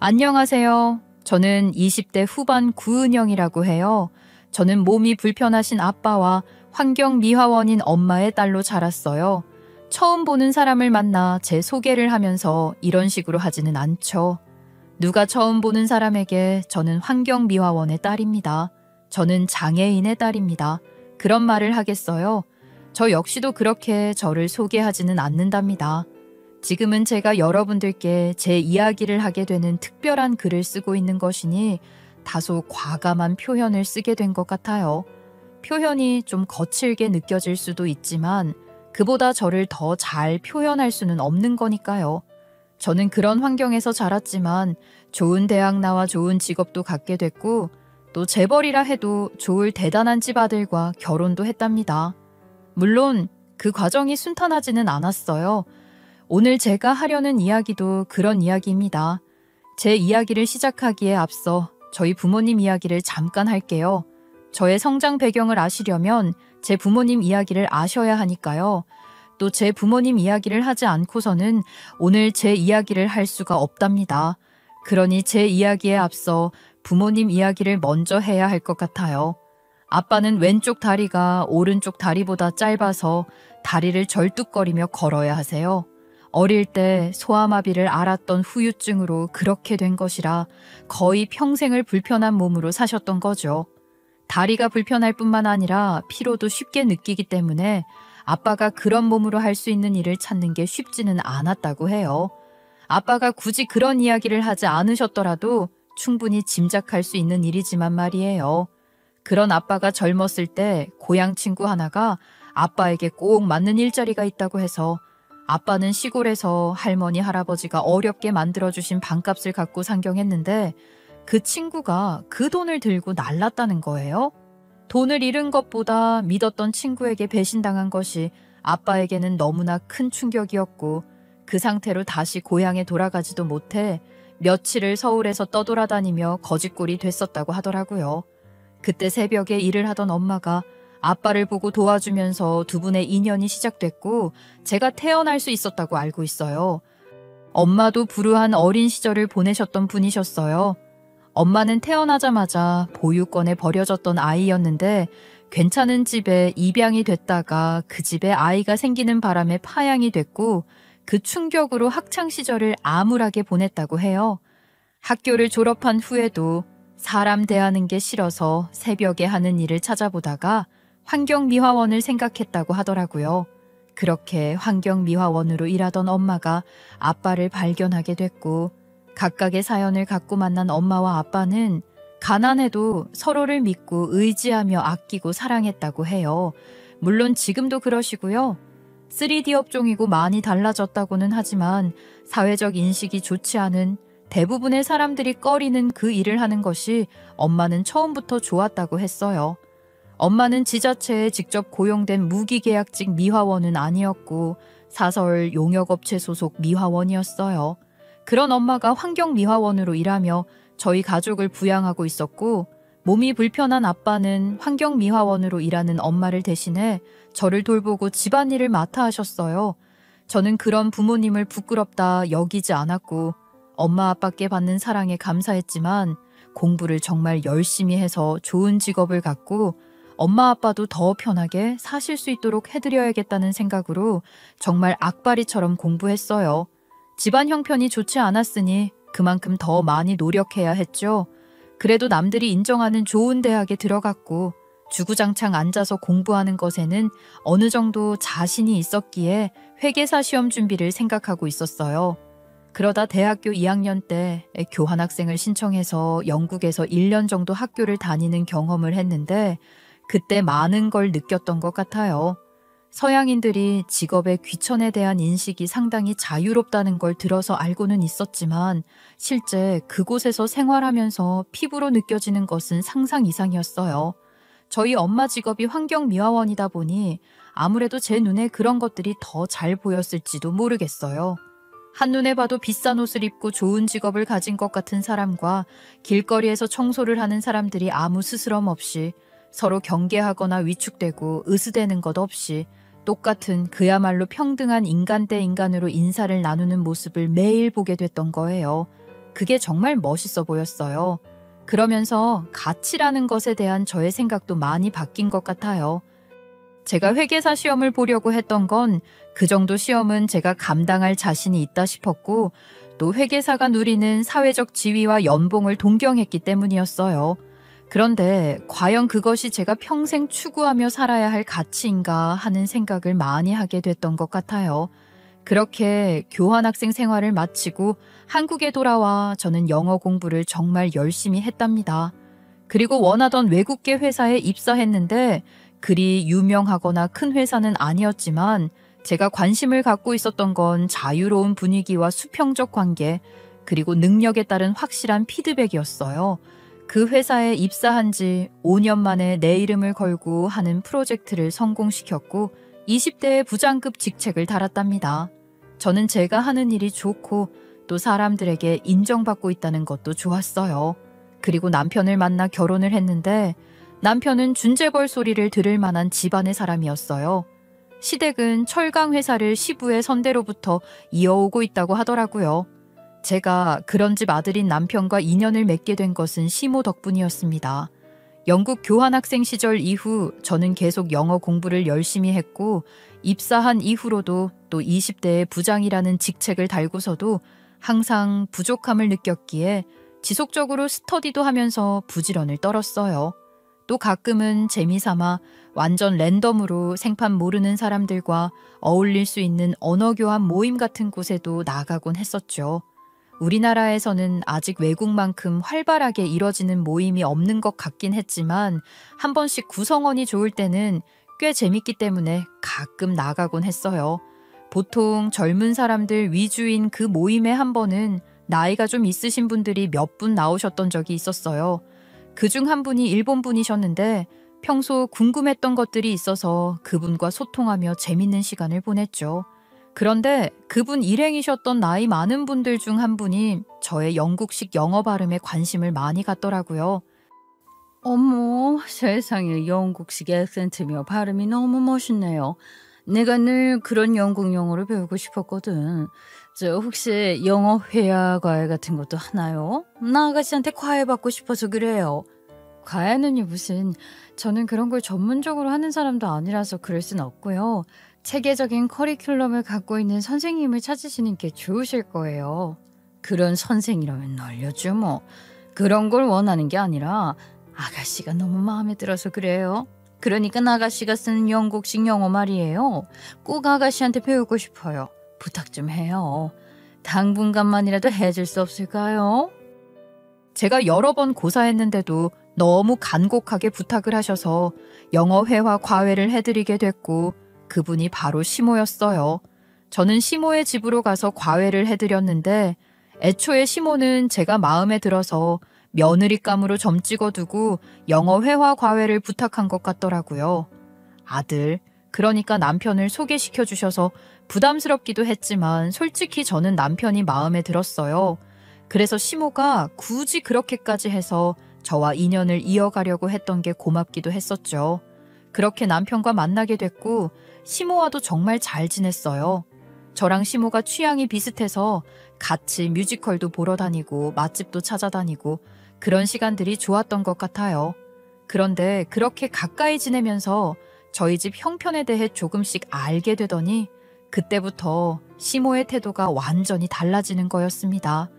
안녕하세요. 저는 20대 후반 구은영이라고 해요. 저는 몸이 불편하신 아빠와 환경미화원인 엄마의 딸로 자랐어요. 처음 보는 사람을 만나 제 소개를 하면서 이런 식으로 하지는 않죠. 누가 처음 보는 사람에게 저는 환경미화원의 딸입니다. 저는 장애인의 딸입니다. 그런 말을 하겠어요? 저 역시도 그렇게 저를 소개하지는 않는답니다. 지금은 제가 여러분들께 제 이야기를 하게 되는 특별한 글을 쓰고 있는 것이니 다소 과감한 표현을 쓰게 된 것 같아요. 표현이 좀 거칠게 느껴질 수도 있지만 그보다 저를 더 잘 표현할 수는 없는 거니까요. 저는 그런 환경에서 자랐지만 좋은 대학 나와 좋은 직업도 갖게 됐고 또 재벌이라 해도 좋을 대단한 집 아들과 결혼도 했답니다. 물론 그 과정이 순탄하지는 않았어요. 오늘 제가 하려는 이야기도 그런 이야기입니다. 제 이야기를 시작하기에 앞서 저희 부모님 이야기를 잠깐 할게요. 저의 성장 배경을 아시려면 제 부모님 이야기를 아셔야 하니까요. 또 제 부모님 이야기를 하지 않고서는 오늘 제 이야기를 할 수가 없답니다. 그러니 제 이야기에 앞서 부모님 이야기를 먼저 해야 할 것 같아요. 아빠는 왼쪽 다리가 오른쪽 다리보다 짧아서 다리를 절뚝거리며 걸어야 하세요. 어릴 때 소아마비를 앓았던 후유증으로 그렇게 된 것이라 거의 평생을 불편한 몸으로 사셨던 거죠. 다리가 불편할 뿐만 아니라 피로도 쉽게 느끼기 때문에 아빠가 그런 몸으로 할 수 있는 일을 찾는 게 쉽지는 않았다고 해요. 아빠가 굳이 그런 이야기를 하지 않으셨더라도 충분히 짐작할 수 있는 일이지만 말이에요. 그런 아빠가 젊었을 때 고향 친구 하나가 아빠에게 꼭 맞는 일자리가 있다고 해서 아빠는 시골에서 할머니, 할아버지가 어렵게 만들어주신 반값을 갖고 상경했는데 그 친구가 그 돈을 들고 날랐다는 거예요. 돈을 잃은 것보다 믿었던 친구에게 배신당한 것이 아빠에게는 너무나 큰 충격이었고 그 상태로 다시 고향에 돌아가지도 못해 며칠을 서울에서 떠돌아다니며 거지꼴이 됐었다고 하더라고요. 그때 새벽에 일을 하던 엄마가 아빠를 보고 도와주면서 두 분의 인연이 시작됐고 제가 태어날 수 있었다고 알고 있어요. 엄마도 불우한 어린 시절을 보내셨던 분이셨어요. 엄마는 태어나자마자 보육원에 버려졌던 아이였는데 괜찮은 집에 입양이 됐다가 그 집에 아이가 생기는 바람에 파양이 됐고 그 충격으로 학창시절을 암울하게 보냈다고 해요. 학교를 졸업한 후에도 사람 대하는 게 싫어서 새벽에 하는 일을 찾아보다가 환경미화원을 생각했다고 하더라고요. 그렇게 환경미화원으로 일하던 엄마가 아빠를 발견하게 됐고 각각의 사연을 갖고 만난 엄마와 아빠는 가난해도 서로를 믿고 의지하며 아끼고 사랑했다고 해요. 물론 지금도 그러시고요. 3D 업종이고 많이 달라졌다고는 하지만 사회적 인식이 좋지 않은 대부분의 사람들이 꺼리는 그 일을 하는 것이 엄마는 처음부터 좋았다고 했어요. 엄마는 지자체에 직접 고용된 무기계약직 미화원은 아니었고 사설 용역업체 소속 미화원이었어요. 그런 엄마가 환경미화원으로 일하며 저희 가족을 부양하고 있었고 몸이 불편한 아빠는 환경미화원으로 일하는 엄마를 대신해 저를 돌보고 집안일을 맡아 하셨어요. 저는 그런 부모님을 부끄럽다 여기지 않았고 엄마 아빠께 받는 사랑에 감사했지만 공부를 정말 열심히 해서 좋은 직업을 갖고 엄마 아빠도 더 편하게 사실 수 있도록 해드려야겠다는 생각으로 정말 악바리처럼 공부했어요. 집안 형편이 좋지 않았으니 그만큼 더 많이 노력해야 했죠. 그래도 남들이 인정하는 좋은 대학에 들어갔고 주구장창 앉아서 공부하는 것에는 어느 정도 자신이 있었기에 회계사 시험 준비를 생각하고 있었어요. 그러다 대학교 2학년 때 교환학생을 신청해서 영국에서 1년 정도 학교를 다니는 경험을 했는데 그때 많은 걸 느꼈던 것 같아요. 서양인들이 직업의 귀천에 대한 인식이 상당히 자유롭다는 걸 들어서 알고는 있었지만 실제 그곳에서 생활하면서 피부로 느껴지는 것은 상상 이상이었어요. 저희 엄마 직업이 환경미화원이다 보니 아무래도 제 눈에 그런 것들이 더 잘 보였을지도 모르겠어요. 한눈에 봐도 비싼 옷을 입고 좋은 직업을 가진 것 같은 사람과 길거리에서 청소를 하는 사람들이 아무 스스럼 없이 서로 경계하거나 위축되고 으스대는 것 없이 똑같은 그야말로 평등한 인간 대 인간으로 인사를 나누는 모습을 매일 보게 됐던 거예요. 그게 정말 멋있어 보였어요. 그러면서 가치라는 것에 대한 저의 생각도 많이 바뀐 것 같아요. 제가 회계사 시험을 보려고 했던 건 그 정도 시험은 제가 감당할 자신이 있다 싶었고, 또 회계사가 누리는 사회적 지위와 연봉을 동경했기 때문이었어요. 그런데 과연 그것이 제가 평생 추구하며 살아야 할 가치인가 하는 생각을 많이 하게 됐던 것 같아요. 그렇게 교환학생 생활을 마치고 한국에 돌아와 저는 영어 공부를 정말 열심히 했답니다. 그리고 원하던 외국계 회사에 입사했는데 그리 유명하거나 큰 회사는 아니었지만 제가 관심을 갖고 있었던 건 자유로운 분위기와 수평적 관계, 그리고 능력에 따른 확실한 피드백이었어요. 그 회사에 입사한 지 5년 만에 내 이름을 걸고 하는 프로젝트를 성공시켰고 20대의 부장급 직책을 달았답니다. 저는 제가 하는 일이 좋고 또 사람들에게 인정받고 있다는 것도 좋았어요. 그리고 남편을 만나 결혼을 했는데 남편은 준재벌 소리를 들을 만한 집안의 사람이었어요. 시댁은 철강 회사를 시부의 선대로부터 이어오고 있다고 하더라고요. 제가 그런 집 아들인 남편과 인연을 맺게 된 것은 시모 덕분이었습니다. 영국 교환학생 시절 이후 저는 계속 영어 공부를 열심히 했고 입사한 이후로도 또 20대의 부장이라는 직책을 달고서도 항상 부족함을 느꼈기에 지속적으로 스터디도 하면서 부지런을 떨었어요. 또 가끔은 재미삼아 완전 랜덤으로 생판 모르는 사람들과 어울릴 수 있는 언어교환 모임 같은 곳에도 나가곤 했었죠. 우리나라에서는 아직 외국만큼 활발하게 이뤄지는 모임이 없는 것 같긴 했지만 한 번씩 구성원이 좋을 때는 꽤 재밌기 때문에 가끔 나가곤 했어요. 보통 젊은 사람들 위주인 그 모임에 한 번은 나이가 좀 있으신 분들이 몇 분 나오셨던 적이 있었어요. 그중 한 분이 일본 분이셨는데 평소 궁금했던 것들이 있어서 그분과 소통하며 재밌는 시간을 보냈죠. 그런데 그분 일행이셨던 나이 많은 분들 중 한 분이 저의 영국식 영어 발음에 관심을 많이 갖더라고요. 어머, 세상에 영국식 액센트며 발음이 너무 멋있네요. 내가 늘 그런 영국 영어를 배우고 싶었거든. 저 혹시 영어 회화 과외 같은 것도 하나요? 나 아가씨한테 과외 받고 싶어서 그래요. 과외는요 무슨, 저는 그런 걸 전문적으로 하는 사람도 아니라서 그럴 순 없고요. 체계적인 커리큘럼을 갖고 있는 선생님을 찾으시는 게 좋으실 거예요. 그런 선생이라면 알려줘 뭐. 그런 걸 원하는 게 아니라 아가씨가 너무 마음에 들어서 그래요. 그러니까 아가씨가 쓰는 영국식 영어 말이에요. 꼭 아가씨한테 배우고 싶어요. 부탁 좀 해요. 당분간만이라도 해줄 수 없을까요? 제가 여러 번 고사했는데도 너무 간곡하게 부탁을 하셔서 영어 회화 과외를 해드리게 됐고 그분이 바로 시모였어요. 저는 시모의 집으로 가서 과외를 해드렸는데 애초에 시모는 제가 마음에 들어서 며느리감으로 점 찍어두고 영어 회화 과외를 부탁한 것 같더라고요. 아들, 그러니까 남편을 소개시켜 주셔서 부담스럽기도 했지만 솔직히 저는 남편이 마음에 들었어요. 그래서 시모가 굳이 그렇게까지 해서 저와 인연을 이어가려고 했던 게 고맙기도 했었죠. 그렇게 남편과 만나게 됐고 시모와도 정말 잘 지냈어요. 저랑 시모가 취향이 비슷해서 같이 뮤지컬도 보러 다니고 맛집도 찾아다니고 그런 시간들이 좋았던 것 같아요. 그런데 그렇게 가까이 지내면서 저희 집 형편에 대해 조금씩 알게 되더니 그때부터 시모의 태도가 완전히 달라지는 거였습니다.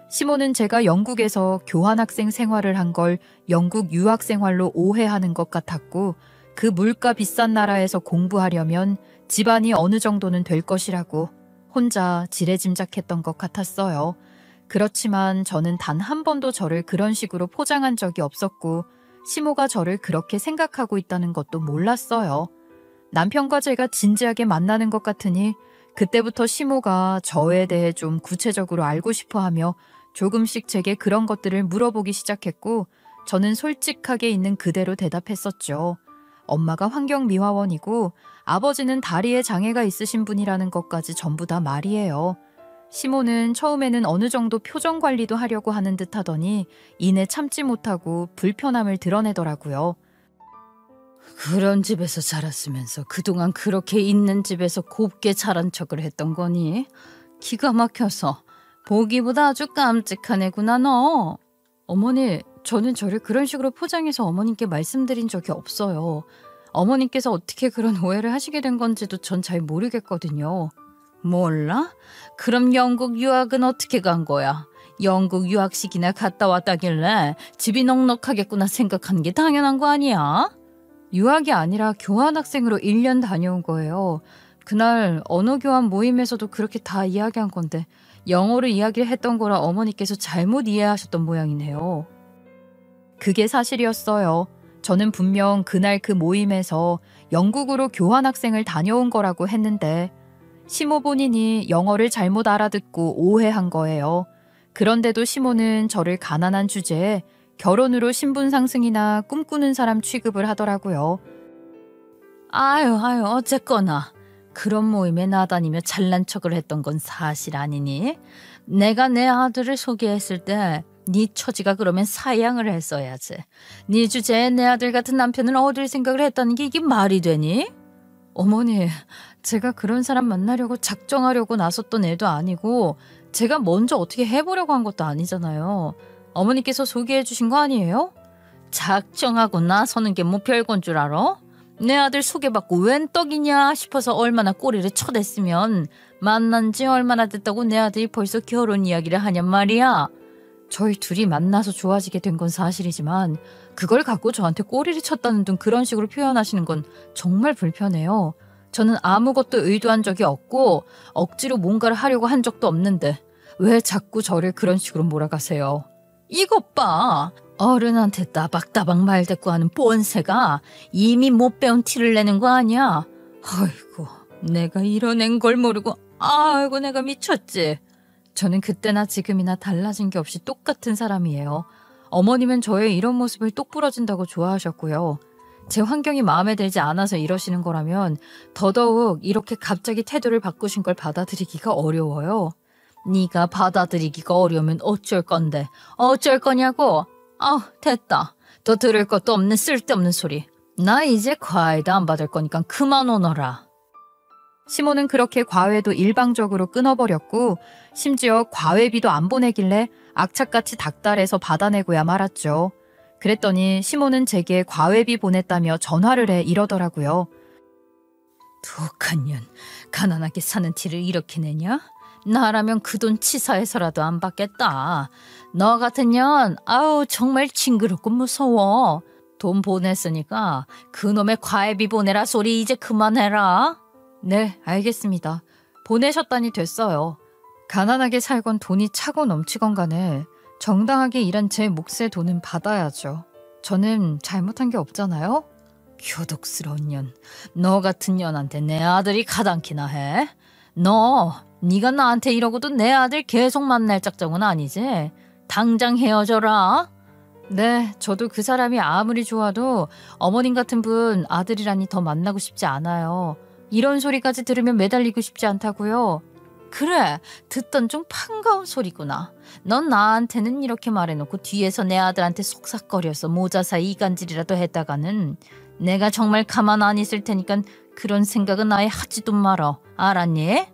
시모는 제가 영국에서 교환학생 생활을 한 걸 영국 유학 생활로 오해하는 것 같았고 그 물가 비싼 나라에서 공부하려면 집안이 어느 정도는 될 것이라고 혼자 지레짐작했던 것 같았어요. 그렇지만 저는 단 한 번도 저를 그런 식으로 포장한 적이 없었고 시모가 저를 그렇게 생각하고 있다는 것도 몰랐어요. 남편과 제가 진지하게 만나는 것 같으니 그때부터 시모가 저에 대해 좀 구체적으로 알고 싶어하며 조금씩 제게 그런 것들을 물어보기 시작했고 저는 솔직하게 있는 그대로 대답했었죠. 엄마가 환경미화원이고 아버지는 다리에 장애가 있으신 분이라는 것까지 전부 다 말이에요. 시모는 처음에는 어느 정도 표정 관리도 하려고 하는 듯 하더니 이내 참지 못하고 불편함을 드러내더라고요. 그런 집에서 자랐으면서 그동안 그렇게 있는 집에서 곱게 자란 척을 했던 거니? 기가 막혀서 보기보다 아주 깜찍한 애구나 너. 어머니, 저는 저를 그런 식으로 포장해서 어머님께 말씀드린 적이 없어요. 어머님께서 어떻게 그런 오해를 하시게 된 건지도 전 잘 모르겠거든요. 몰라? 그럼 영국 유학은 어떻게 간 거야? 영국 유학식이나 갔다 왔다길래 집이 넉넉하겠구나 생각하는 게 당연한 거 아니야? 유학이 아니라 교환학생으로 1년 다녀온 거예요. 그날 언어교환 모임에서도 그렇게 다 이야기한 건데 영어로 이야기를 했던 거라 어머니께서 잘못 이해하셨던 모양이네요. 그게 사실이었어요. 저는 분명 그날 그 모임에서 영국으로 교환학생을 다녀온 거라고 했는데 시모 본인이 영어를 잘못 알아듣고 오해한 거예요. 그런데도 시모는 저를 가난한 주제에 결혼으로 신분 상승이나 꿈꾸는 사람 취급을 하더라고요. 아유 어쨌거나 그런 모임에 나다니며 잘난 척을 했던 건 사실 아니니? 내가 내 아들을 소개했을 때 네 처지가 그러면 사양을 했어야지. 네 주제에 내 아들 같은 남편을 얻을 생각을 했다는 게 이게 말이 되니? 어머니, 제가 그런 사람 만나려고 작정하려고 나섰던 애도 아니고 제가 먼저 어떻게 해보려고 한 것도 아니잖아요. 어머니께서 소개해 주신 거 아니에요? 작정하고 나서는 게 뭐 별건 줄 알아? 내 아들 소개받고 웬 떡이냐 싶어서 얼마나 꼬리를 쳐댔으면 만난 지 얼마나 됐다고 내 아들이 벌써 결혼 이야기를 하냔 말이야. 저희 둘이 만나서 좋아지게 된 건 사실이지만 그걸 갖고 저한테 꼬리를 쳤다는 등 그런 식으로 표현하시는 건 정말 불편해요. 저는 아무것도 의도한 적이 없고 억지로 뭔가를 하려고 한 적도 없는데 왜 자꾸 저를 그런 식으로 몰아가세요? 이것 봐. 어른한테 따박따박 말대꾸하는 뻔새가 이미 못 배운 티를 내는 거 아니야? 아이고, 내가 이런 걸 모르고 아이고 내가 미쳤지. 저는 그때나 지금이나 달라진 게 없이 똑같은 사람이에요. 어머님은 저의 이런 모습을 똑부러진다고 좋아하셨고요. 제 환경이 마음에 들지 않아서 이러시는 거라면 더더욱 이렇게 갑자기 태도를 바꾸신 걸 받아들이기가 어려워요. 네가 받아들이기가 어려우면 어쩔 건데 어쩔 거냐고. 됐다. 더 들을 것도 없는 쓸데없는 소리. 나 이제 과외도 안 받을 거니까 그만 오너라. 시모는 그렇게 과외도 일방적으로 끊어버렸고 심지어 과외비도 안 보내길래 악착같이 닥달해서 받아내고야 말았죠. 그랬더니 시모는 제게 과외비 보냈다며 전화를 해 이러더라고요. 독한 년, 가난하게 사는 티를 이렇게 내냐? 나라면 그 돈 치사해서라도 안 받겠다. 너 같은 년, 정말 징그럽고 무서워. 돈 보냈으니까 그놈의 과외비 보내라 소리 이제 그만해라. 네, 알겠습니다. 보내셨다니 됐어요. 가난하게 살건 돈이 차고 넘치건 간에 정당하게 일한 제 몫의 돈은 받아야죠. 저는 잘못한 게 없잖아요. 교독스러운 년, 너 같은 년한테 내 아들이 가당키나 해? 네가 나한테 이러고도 내 아들 계속 만날 작정은 아니지? 당장 헤어져라. 네, 저도 그 사람이 아무리 좋아도 어머님 같은 분 아들이라니 더 만나고 싶지 않아요. 이런 소리까지 들으면 매달리고 싶지 않다고요. 그래, 듣던 좀 반가운 소리구나. 넌 나한테는 이렇게 말해놓고 뒤에서 내 아들한테 속삭거려서 모자 사이 이간질이라도 했다가는 내가 정말 가만 안 있을 테니까 그런 생각은 아예 하지도 말어. 알았니?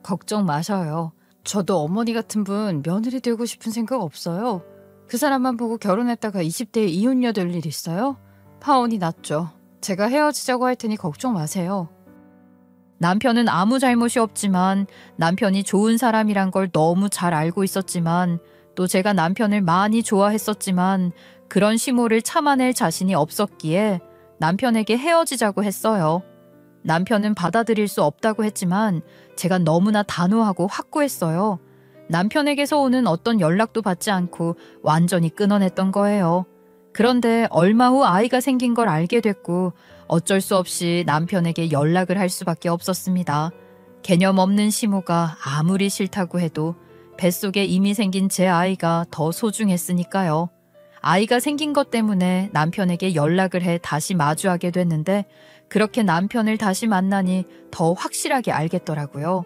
걱정 마셔요. 저도 어머니 같은 분 며느리 되고 싶은 생각 없어요. 그 사람만 보고 결혼했다가 20대에 이혼녀 될 일 있어요? 파혼이 낫죠. 제가 헤어지자고 할 테니 걱정 마세요. 남편은 아무 잘못이 없지만 남편이 좋은 사람이란 걸 너무 잘 알고 있었지만 또 제가 남편을 많이 좋아했었지만 그런 시모를 참아낼 자신이 없었기에 남편에게 헤어지자고 했어요. 남편은 받아들일 수 없다고 했지만 제가 너무나 단호하고 확고했어요. 남편에게서 오는 어떤 연락도 받지 않고 완전히 끊어냈던 거예요. 그런데 얼마 후 아이가 생긴 걸 알게 됐고 어쩔 수 없이 남편에게 연락을 할 수밖에 없었습니다. 개념 없는 시모가 아무리 싫다고 해도 뱃속에 이미 생긴 제 아이가 더 소중했으니까요. 아이가 생긴 것 때문에 남편에게 연락을 해 다시 마주하게 됐는데 그렇게 남편을 다시 만나니 더 확실하게 알겠더라고요.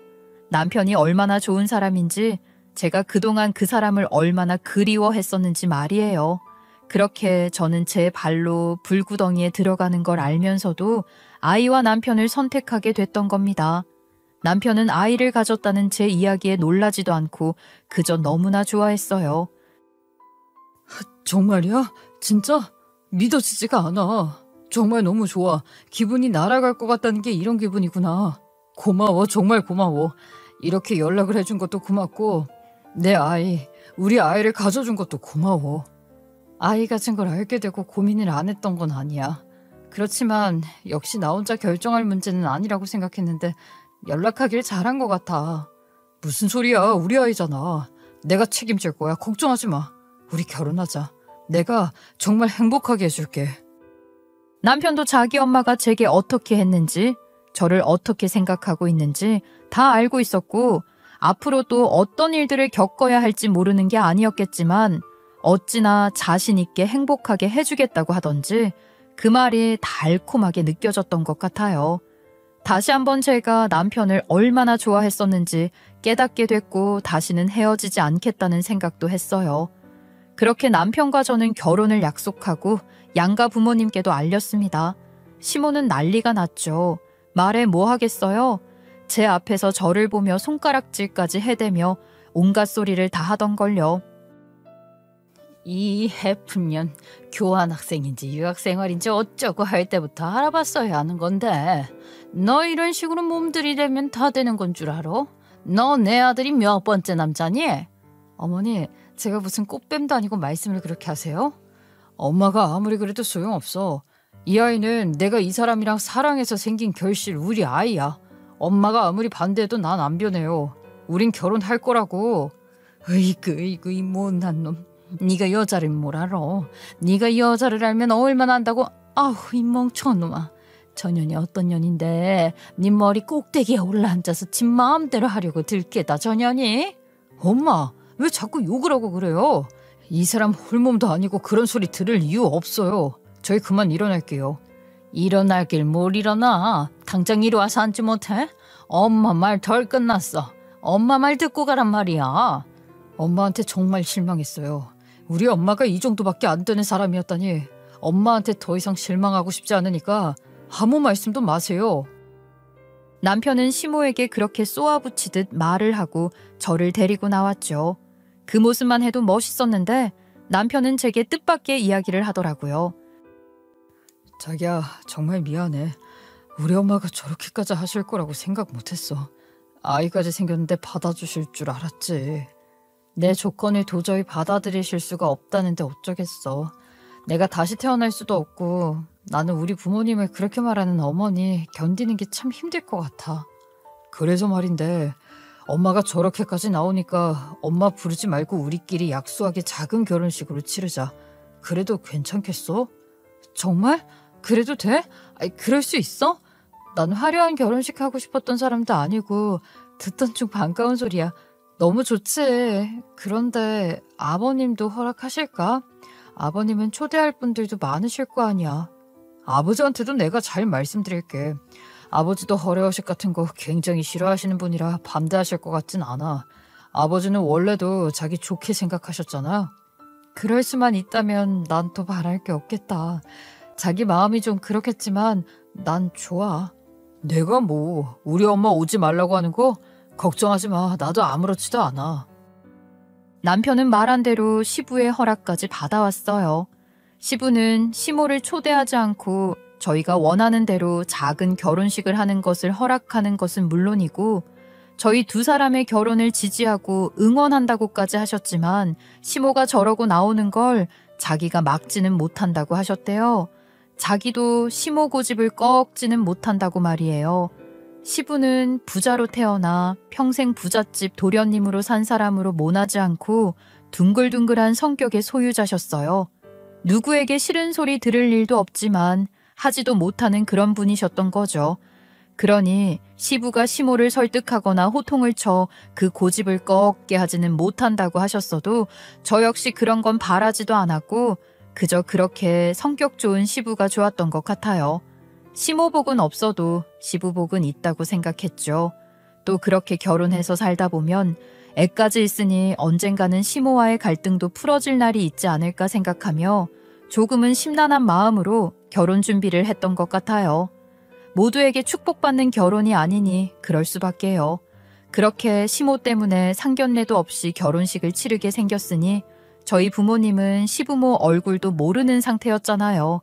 남편이 얼마나 좋은 사람인지 제가 그동안 그 사람을 얼마나 그리워했었는지 말이에요. 그렇게 저는 제 발로 불구덩이에 들어가는 걸 알면서도 아이와 남편을 선택하게 됐던 겁니다. 남편은 아이를 가졌다는 제 이야기에 놀라지도 않고 그저 너무나 좋아했어요. 정말이야? 진짜? 믿어지지가 않아. 정말 너무 좋아. 기분이 날아갈 것 같다는 게 이런 기분이구나. 고마워, 정말 고마워. 이렇게 연락을 해준 것도 고맙고 내 아이, 우리 아이를 가져준 것도 고마워. 아이 가진 걸 알게 되고 고민을 안 했던 건 아니야. 그렇지만 역시 나 혼자 결정할 문제는 아니라고 생각했는데 연락하길 잘한 것 같아. 무슨 소리야, 우리 아이잖아. 내가 책임질 거야, 걱정하지 마. 우리 결혼하자. 내가 정말 행복하게 해줄게. 남편도 자기 엄마가 제게 어떻게 했는지, 저를 어떻게 생각하고 있는지 다 알고 있었고 앞으로도 어떤 일들을 겪어야 할지 모르는 게 아니었겠지만 어찌나 자신 있게 행복하게 해주겠다고 하던지 그 말이 달콤하게 느껴졌던 것 같아요. 다시 한번 제가 남편을 얼마나 좋아했었는지 깨닫게 됐고 다시는 헤어지지 않겠다는 생각도 했어요. 그렇게 남편과 저는 결혼을 약속하고 양가 부모님께도 알렸습니다. 시모는 난리가 났죠. 말해 뭐 하겠어요? 제 앞에서 저를 보며 손가락질까지 해대며 온갖 소리를 다 하던걸요. 이 해프년 교환학생인지 유학생활인지 어쩌고 할 때부터 알아봤어야 하는 건데 너 이런 식으로 몸 들이대면 다 되는 건 줄 알아? 너 내 아들이 몇 번째 남자니? 어머니, 제가 무슨 꽃뱀도 아니고 말씀을 그렇게 하세요? 엄마가 아무리 그래도 소용없어. 이 아이는 내가 이 사람이랑 사랑해서 생긴 결실 우리 아이야. 엄마가 아무리 반대해도 난 안 변해요. 우린 결혼할 거라고. 으이그 이 못난 놈. 네가 여자를 뭘 알아. 네가 여자를 알면 얼마나 안다고. 아우 이 멍청한 놈아. 저 년이 어떤 년인데 네 머리 꼭대기에 올라앉아서 지 마음대로 하려고 들깨다 저 년이. 엄마 왜 자꾸 욕을 하고 그래요. 이 사람 홀몸도 아니고 그런 소리 들을 이유 없어요. 저희 그만 일어날게요. 일어나길 뭘 일어나. 당장 이리 와서 앉지 못해? 엄마 말 덜 끝났어. 엄마 말 듣고 가란 말이야. 엄마한테 정말 실망했어요. 우리 엄마가 이 정도밖에 안 되는 사람이었다니. 엄마한테 더 이상 실망하고 싶지 않으니까 아무 말씀도 마세요. 남편은 시모에게 그렇게 쏘아붙이듯 말을 하고 저를 데리고 나왔죠. 그 모습만 해도 멋있었는데 남편은 제게 뜻밖의 이야기를 하더라고요. 자기야, 정말 미안해. 우리 엄마가 저렇게까지 하실 거라고 생각 못했어. 아이까지 생겼는데 받아주실 줄 알았지. 내 조건을 도저히 받아들이실 수가 없다는데 어쩌겠어. 내가 다시 태어날 수도 없고 나는 우리 부모님을 그렇게 말하는 어머니 견디는 게 참 힘들 것 같아. 그래서 말인데 엄마가 저렇게까지 나오니까 엄마 부르지 말고 우리끼리 약소하게 작은 결혼식으로 치르자. 그래도 괜찮겠어? 정말? 그래도 돼? 아니, 그럴 수 있어? 난 화려한 결혼식 하고 싶었던 사람도 아니고 듣던 중 반가운 소리야. 너무 좋지. 그런데 아버님도 허락하실까? 아버님은 초대할 분들도 많으실 거 아니야. 아버지한테도 내가 잘 말씀드릴게. 아버지도 허례허식 같은 거 굉장히 싫어하시는 분이라 반대하실 것 같진 않아. 아버지는 원래도 자기 좋게 생각하셨잖아. 그럴 수만 있다면 난 또 바랄 게 없겠다. 자기 마음이 좀 그렇겠지만 난 좋아. 내가 뭐 우리 엄마 오지 말라고 하는 거? 걱정하지 마. 나도 아무렇지도 않아. 남편은 말한 대로 시부의 허락까지 받아왔어요. 시부는 시모를 초대하지 않고 저희가 원하는 대로 작은 결혼식을 하는 것을 허락하는 것은 물론이고 저희 두 사람의 결혼을 지지하고 응원한다고까지 하셨지만 시모가 저러고 나오는 걸 자기가 막지는 못한다고 하셨대요. 자기도 시모 고집을 꺾지는 못한다고 말이에요. 시부는 부자로 태어나 평생 부잣집 도련님으로 산 사람으로 모나지 않고 둥글둥글한 성격의 소유자셨어요. 누구에게 싫은 소리 들을 일도 없지만 하지도 못하는 그런 분이셨던 거죠. 그러니 시부가 시모를 설득하거나 호통을 쳐 그 고집을 꺾게 하지는 못한다고 하셨어도 저 역시 그런 건 바라지도 않았고 그저 그렇게 성격 좋은 시부가 좋았던 것 같아요. 시모복은 없어도 시부복은 있다고 생각했죠. 또 그렇게 결혼해서 살다 보면 애까지 있으니 언젠가는 시모와의 갈등도 풀어질 날이 있지 않을까 생각하며 조금은 심란한 마음으로 결혼 준비를 했던 것 같아요. 모두에게 축복받는 결혼이 아니니 그럴 수밖에요. 그렇게 시모 때문에 상견례도 없이 결혼식을 치르게 생겼으니 저희 부모님은 시부모 얼굴도 모르는 상태였잖아요.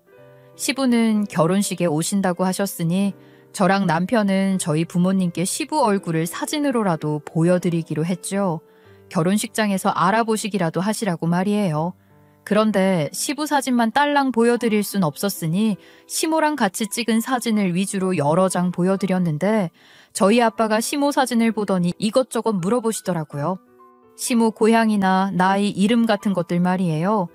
시부는 결혼식에 오신다고 하셨으니 저랑 남편은 저희 부모님께 시부 얼굴을 사진으로라도 보여드리기로 했죠. 결혼식장에서 알아보시기라도 하시라고 말이에요. 그런데 시부 사진만 딸랑 보여드릴 순 없었으니 시모랑 같이 찍은 사진을 위주로 여러 장 보여드렸는데 저희 아빠가 시모 사진을 보더니 이것저것 물어보시더라고요. 시모 고향이나 나이, 이름 같은 것들 말이에요.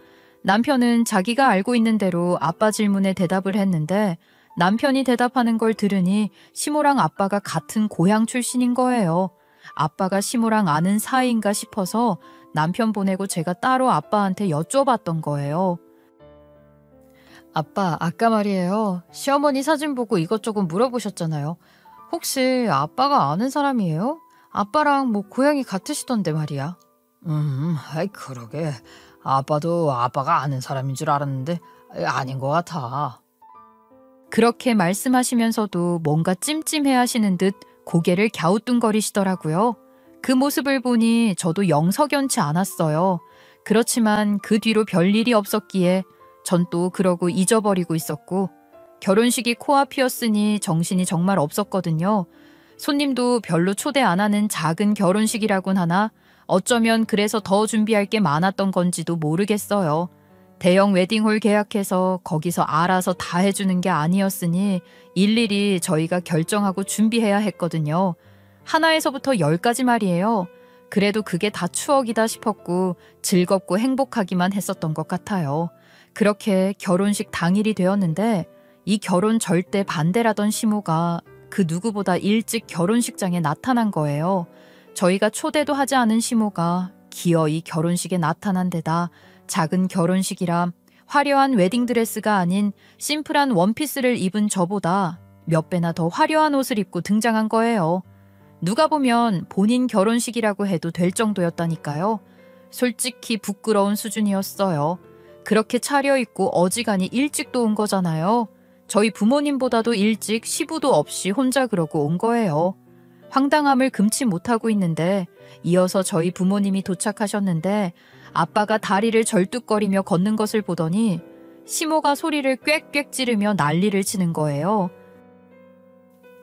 남편은 자기가 알고 있는 대로 아빠 질문에 대답을 했는데 남편이 대답하는 걸 들으니 시모랑 아빠가 같은 고향 출신인 거예요. 아빠가 시모랑 아는 사이인가 싶어서 남편 보내고 제가 따로 아빠한테 여쭤봤던 거예요. 아빠, 아까 말이에요. 시어머니 사진 보고 이것저것 물어보셨잖아요. 혹시 아빠가 아는 사람이에요? 아빠랑 뭐 고향이 같으시던데 말이야. 아이 그러게. 아빠도 아빠가 아는 사람인 줄 알았는데 아닌 것 같아. 그렇게 말씀하시면서도 뭔가 찜찜해 하시는 듯 고개를 갸우뚱거리시더라고요. 그 모습을 보니 저도 영 석연치 않았어요. 그렇지만 그 뒤로 별일이 없었기에 전 또 그러고 잊어버리고 있었고 결혼식이 코앞이었으니 정신이 정말 없었거든요. 손님도 별로 초대 안 하는 작은 결혼식이라곤 하나 어쩌면 그래서 더 준비할 게 많았던 건지도 모르겠어요. 대형 웨딩홀 계약해서 거기서 알아서 다 해주는 게 아니었으니 일일이 저희가 결정하고 준비해야 했거든요. 하나에서부터 10까지 말이에요. 그래도 그게 다 추억이다 싶었고 즐겁고 행복하기만 했었던 것 같아요. 그렇게 결혼식 당일이 되었는데 이 결혼 절대 반대라던 시모가 그 누구보다 일찍 결혼식장에 나타난 거예요. 저희가 초대도 하지 않은 시모가 기어이 결혼식에 나타난 데다 작은 결혼식이라 화려한 웨딩드레스가 아닌 심플한 원피스를 입은 저보다 몇 배나 더 화려한 옷을 입고 등장한 거예요. 누가 보면 본인 결혼식이라고 해도 될 정도였다니까요. 솔직히 부끄러운 수준이었어요. 그렇게 차려입고 어지간히 일찍도 온 거잖아요. 저희 부모님보다도 일찍 시부도 없이 혼자 그러고 온 거예요. 황당함을 금치 못하고 있는데 이어서 저희 부모님이 도착하셨는데 아빠가 다리를 절뚝거리며 걷는 것을 보더니 시모가 소리를 꽥꽥 지르며 난리를 치는 거예요.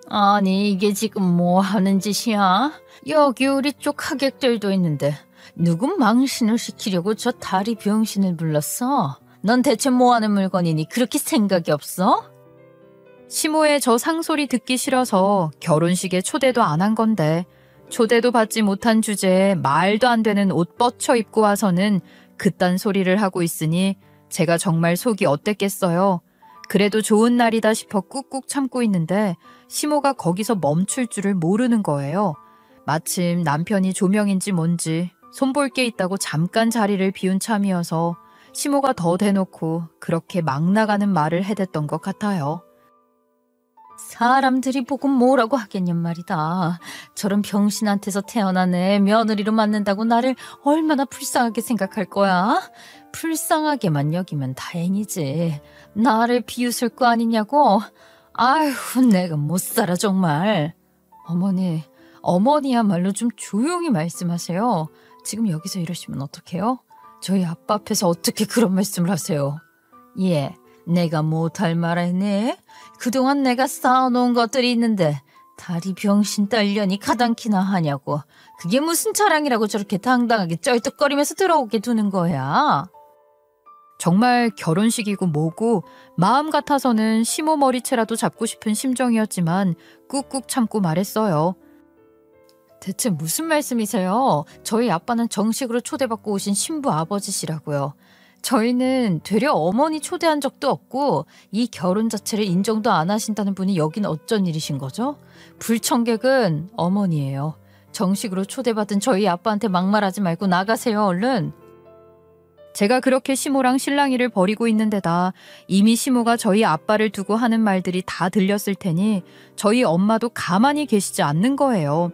아니 이게 지금 뭐 하는 짓이야? 여기 우리 쪽 하객들도 있는데 누군 망신을 시키려고 저 다리 병신을 불렀어? 넌 대체 뭐 하는 물건이니 그렇게 생각이 없어? 시모의 저 상소리 듣기 싫어서 결혼식에 초대도 안 한 건데 초대도 받지 못한 주제에 말도 안 되는 옷 뻗쳐 입고 와서는 그딴 소리를 하고 있으니 제가 정말 속이 어땠겠어요. 그래도 좋은 날이다 싶어 꾹꾹 참고 있는데 시모가 거기서 멈출 줄을 모르는 거예요. 마침 남편이 조명인지 뭔지 손볼 게 있다고 잠깐 자리를 비운 참이어서 시모가 더 대놓고 그렇게 막 나가는 말을 해댔던 것 같아요. 사람들이 보고 뭐라고 하겠냔 말이다. 저런 병신한테서 태어난 애 며느리로 맞는다고 나를 얼마나 불쌍하게 생각할 거야? 불쌍하게만 여기면 다행이지. 나를 비웃을 거 아니냐고? 아휴 내가 못 살아 정말. 어머니야말로 좀 조용히 말씀하세요. 지금 여기서 이러시면 어떡해요? 저희 아빠 앞에서 어떻게 그런 말씀을 하세요? 예, 내가 못할 말 했네. 그동안 내가 쌓아놓은 것들이 있는데 다리 병신 딸년이 가당키나 하냐고. 그게 무슨 자랑이라고 저렇게 당당하게 쩔뚝거리면서 들어오게 두는 거야. 정말 결혼식이고 뭐고 마음 같아서는 시모 머리채라도 잡고 싶은 심정이었지만 꾹꾹 참고 말했어요. 대체 무슨 말씀이세요? 저희 아빠는 정식으로 초대받고 오신 신부 아버지시라고요. 저희는 되려 어머니 초대한 적도 없고 이 결혼 자체를 인정도 안 하신다는 분이 여긴 어쩐 일이신 거죠? 불청객은 어머니예요. 정식으로 초대받은 저희 아빠한테 막말하지 말고 나가세요 얼른. 제가 그렇게 시모랑 실랑이를 벌이고 있는데다 이미 시모가 저희 아빠를 두고 하는 말들이 다 들렸을 테니 저희 엄마도 가만히 계시지 않는 거예요.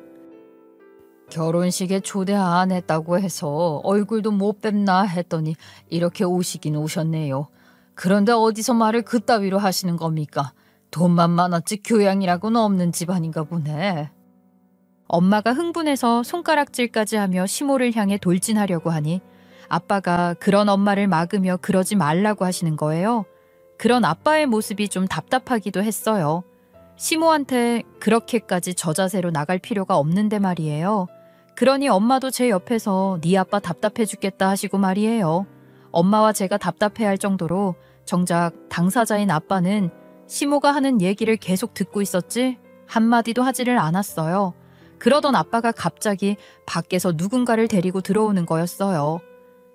결혼식에 초대 안 했다고 해서 얼굴도 못 뵙나 했더니 이렇게 오시긴 오셨네요. 그런데 어디서 말을 그따위로 하시는 겁니까? 돈만 많았지 교양이라고는 없는 집안인가 보네. 엄마가 흥분해서 손가락질까지 하며 시모를 향해 돌진하려고 하니 아빠가 그런 엄마를 막으며 그러지 말라고 하시는 거예요. 그런 아빠의 모습이 좀 답답하기도 했어요. 시모한테 그렇게까지 저자세로 나갈 필요가 없는데 말이에요. 그러니 엄마도 제 옆에서 네 아빠 답답해 죽겠다 하시고 말이에요. 엄마와 제가 답답해할 정도로 정작 당사자인 아빠는 시모가 하는 얘기를 계속 듣고 있었지 한마디도 하지를 않았어요. 그러던 아빠가 갑자기 밖에서 누군가를 데리고 들어오는 거였어요.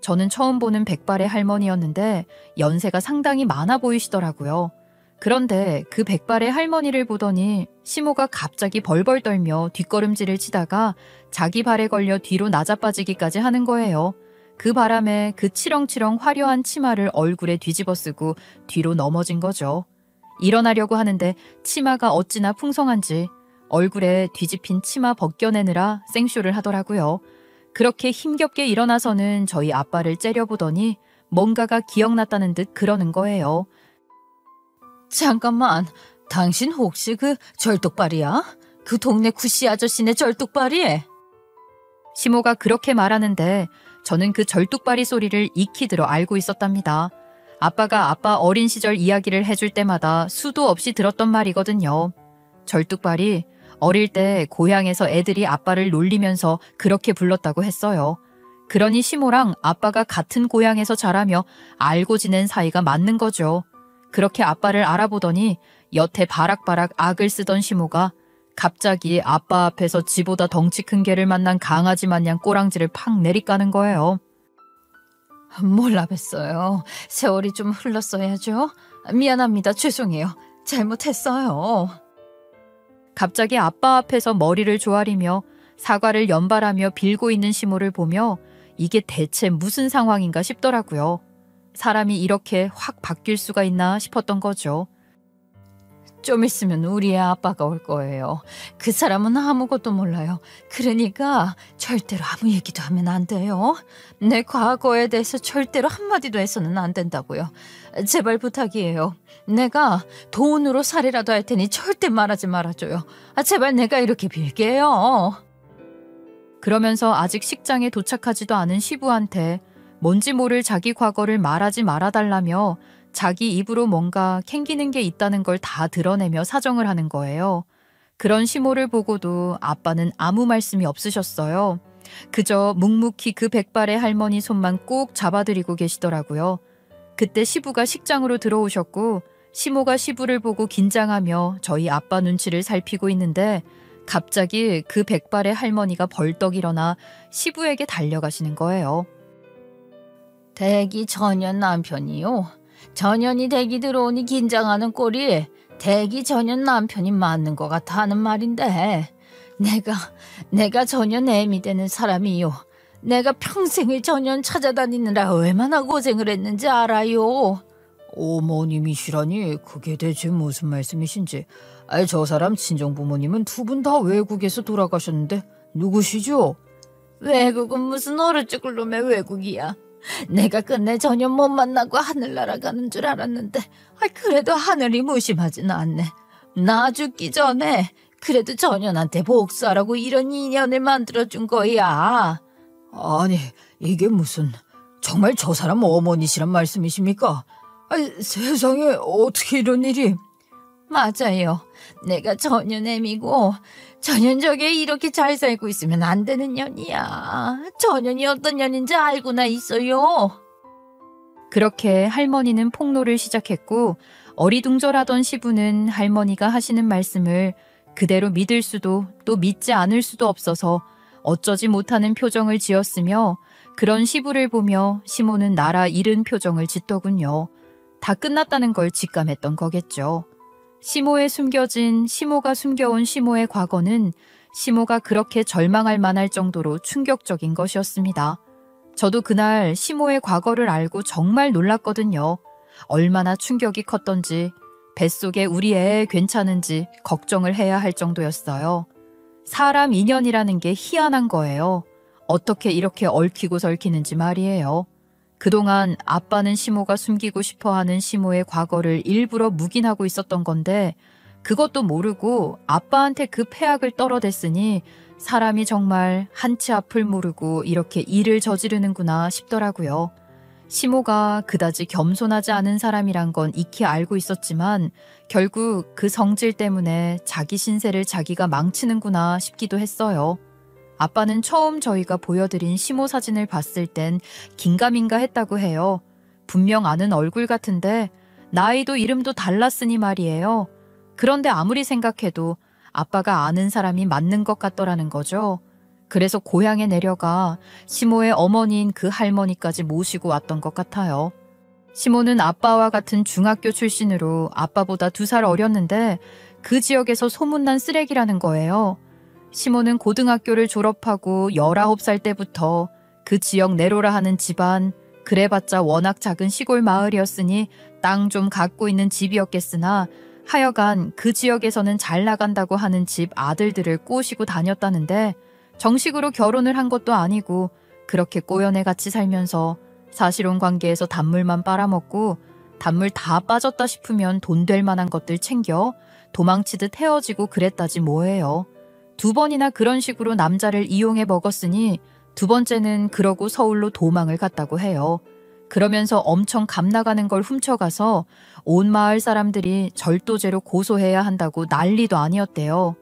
저는 처음 보는 백발의 할머니였는데 연세가 상당히 많아 보이시더라고요. 그런데 그 백발의 할머니를 보더니 시모가 갑자기 벌벌 떨며 뒷걸음질을 치다가 자기 발에 걸려 뒤로 나자빠지기까지 하는 거예요. 그 바람에 그 치렁치렁 화려한 치마를 얼굴에 뒤집어 쓰고 뒤로 넘어진 거죠. 일어나려고 하는데 치마가 어찌나 풍성한지 얼굴에 뒤집힌 치마 벗겨내느라 생쇼를 하더라고요. 그렇게 힘겹게 일어나서는 저희 아빠를 째려보더니 뭔가가 기억났다는 듯 그러는 거예요. 잠깐만, 당신 혹시 그 절뚝발이야? 그 동네 구씨 아저씨네 절뚝발이? 시모가 그렇게 말하는데 저는 그 절뚝발이 소리를 익히 들어 알고 있었답니다. 아빠가 아빠 어린 시절 이야기를 해줄 때마다 수도 없이 들었던 말이거든요. 절뚝발이 어릴 때 고향에서 애들이 아빠를 놀리면서 그렇게 불렀다고 했어요. 그러니 시모랑 아빠가 같은 고향에서 자라며 알고 지낸 사이가 맞는 거죠. 그렇게 아빠를 알아보더니 여태 바락바락 악을 쓰던 시모가 갑자기 아빠 앞에서 지보다 덩치 큰 개를 만난 강아지 마냥 꼬랑지를 팍 내리까는 거예요. 몰라 뵀어요. 세월이 좀 흘렀어야죠. 미안합니다. 죄송해요. 잘못했어요. 갑자기 아빠 앞에서 머리를 조아리며 사과를 연발하며 빌고 있는 시모를 보며 이게 대체 무슨 상황인가 싶더라고요. 사람이 이렇게 확 바뀔 수가 있나 싶었던 거죠. 좀 있으면 우리의 아빠가 올 거예요. 그 사람은 아무것도 몰라요. 그러니까 절대로 아무 얘기도 하면 안 돼요. 내 과거에 대해서 절대로 한마디도 해서는 안 된다고요. 제발 부탁이에요. 내가 돈으로 살이라도 할 테니 절대 말하지 말아줘요. 제발 내가 이렇게 빌게요. 그러면서 아직 식장에 도착하지도 않은 시부한테 뭔지 모를 자기 과거를 말하지 말아달라며 자기 입으로 뭔가 캥기는 게 있다는 걸 다 드러내며 사정을 하는 거예요. 그런 시모를 보고도 아빠는 아무 말씀이 없으셨어요. 그저 묵묵히 그 백발의 할머니 손만 꼭 잡아드리고 계시더라고요. 그때 시부가 식장으로 들어오셨고 시모가 시부를 보고 긴장하며 저희 아빠 눈치를 살피고 있는데 갑자기 그 백발의 할머니가 벌떡 일어나 시부에게 달려가시는 거예요. 대기 전현 남편이요. 전현이 대기 들어오니 긴장하는 꼴이 대기 전현 남편이 맞는 것 같아 하는 말인데 내가 전현 애미 되는 사람이요. 내가 평생을 전현 찾아다니느라 얼마나 고생을 했는지 알아요. 어머님이시라니 그게 대체 무슨 말씀이신지. 저 사람 친정부모님은 두 분 다 외국에서 돌아가셨는데 누구시죠? 외국은 무슨 어느 쪽을 놈의 외국이야. 내가 끝내 전혀 못 만나고 하늘 날아가는 줄 알았는데 그래도 하늘이 무심하진 않네. 나 죽기 전에 그래도 전현한테 복수하라고 이런 인연을 만들어준 거야. 아니 이게 무슨 정말 저 사람 어머니시란 말씀이십니까? 세상에 어떻게 이런 일이. 맞아요. 내가 전현애미고 전현적에 이렇게 잘 살고 있으면 안 되는 년이야. 전현이 어떤 년인지 알고나 있어요. 그렇게 할머니는 폭로를 시작했고 어리둥절하던 시부는 할머니가 하시는 말씀을 그대로 믿을 수도 또 믿지 않을 수도 없어서 어쩌지 못하는 표정을 지었으며 그런 시부를 보며 시모는 나라 잃은 표정을 짓더군요. 다 끝났다는 걸 직감했던 거겠죠. 시모가 숨겨온 시모의 과거는 시모가 그렇게 절망할 만할 정도로 충격적인 것이었습니다. 저도 그날 시모의 과거를 알고 정말 놀랐거든요. 얼마나 충격이 컸던지 뱃속에 우리 애 괜찮은지 걱정을 해야 할 정도였어요. 사람 인연이라는 게 희한한 거예요. 어떻게 이렇게 얽히고 설키는지 말이에요. 그동안 아빠는 시모가 숨기고 싶어하는 시모의 과거를 일부러 묵인하고 있었던 건데 그것도 모르고 아빠한테 그 폐악을 떨어댔으니 사람이 정말 한치 앞을 모르고 이렇게 일을 저지르는구나 싶더라고요. 시모가 그다지 겸손하지 않은 사람이란 건 익히 알고 있었지만 결국 그 성질 때문에 자기 신세를 자기가 망치는구나 싶기도 했어요. 아빠는 처음 저희가 보여드린 시모 사진을 봤을 땐 긴가민가 했다고 해요. 분명 아는 얼굴 같은데 나이도 이름도 달랐으니 말이에요. 그런데 아무리 생각해도 아빠가 아는 사람이 맞는 것 같더라는 거죠. 그래서 고향에 내려가 시모의 어머니인 그 할머니까지 모시고 왔던 것 같아요. 시모는 아빠와 같은 중학교 출신으로 아빠보다 2살 어렸는데 그 지역에서 소문난 쓰레기라는 거예요. 시모는 고등학교를 졸업하고 19살 때부터 그 지역 내로라 하는 집안, 그래봤자 워낙 작은 시골 마을이었으니 땅 좀 갖고 있는 집이었겠으나 하여간 그 지역에서는 잘 나간다고 하는 집 아들들을 꼬시고 다녔다는데 정식으로 결혼을 한 것도 아니고 그렇게 꼬연해 같이 살면서 사실혼 관계에서 단물만 빨아먹고 단물 다 빠졌다 싶으면 돈 될 만한 것들 챙겨 도망치듯 헤어지고 그랬다지 뭐예요. 2번이나 그런 식으로 남자를 이용해 먹었으니 2번째는 그러고 서울로 도망을 갔다고 해요. 그러면서 엄청 값 나가는 걸 훔쳐가서 온 마을 사람들이 절도죄로 고소해야 한다고 난리도 아니었대요.